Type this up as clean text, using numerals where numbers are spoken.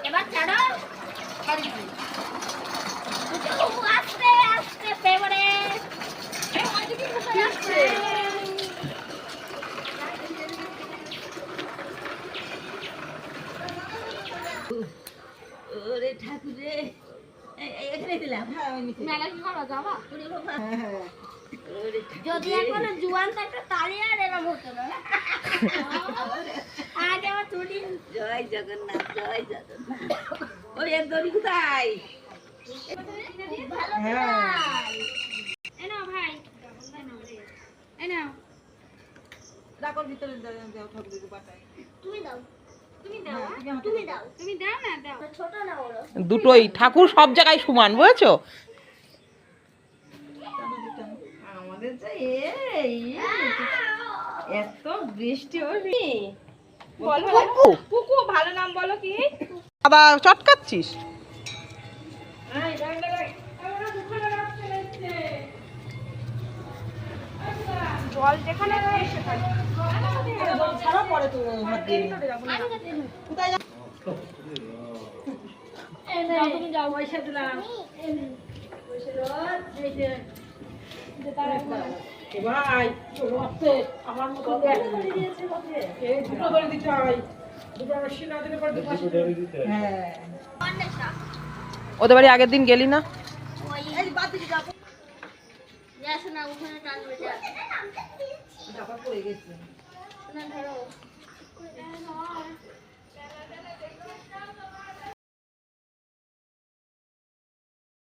এবার ছাড়ো আস্তে আস্তে পেবারে ওরে ঠাকুরে এখানে দিলাম। মেলা কি করো যাবা? যদি এখন জুয়ান থাকতো তাহলে আর এরকম হতো না। আজ আমার ছুটি। জয় জগন্নাথ জয় জগন্নাথ। ওই এর দড়ি কোথায়? এনাও ভাই এনাও রাখো ভিতরে দাও ঠাকুরের বাটায়। তুমি দাও তুমি দাও তুমি দাও তুমি দাও না দাও ছোট না বড় দুটোই ঠাকুর সব জায়গায় সমান বুঝেছো। আমাদের তো এই এত বৃষ্টি হলি বলো কুকু ভালো নাম বলো কি? বাবা চটকাচ্ছিস? জল যেখানে সেখানে ছাড়া পরে তো হাত দিয়ে কোথায় তুমি যাও পয়সা দিলাম ভাই চলো আসতে আমার মতো এই দুটো ধরে দিতে হয় দুটো রশি না দিলে পরে দুটো দিতে হ্যাঁ। ওদের বাড়ি আগের দিন গেলি না? এই বাদ দিকে যাবো যাস না ওখানে টানবে যা ডাবা পড়ে গেছে না ধরো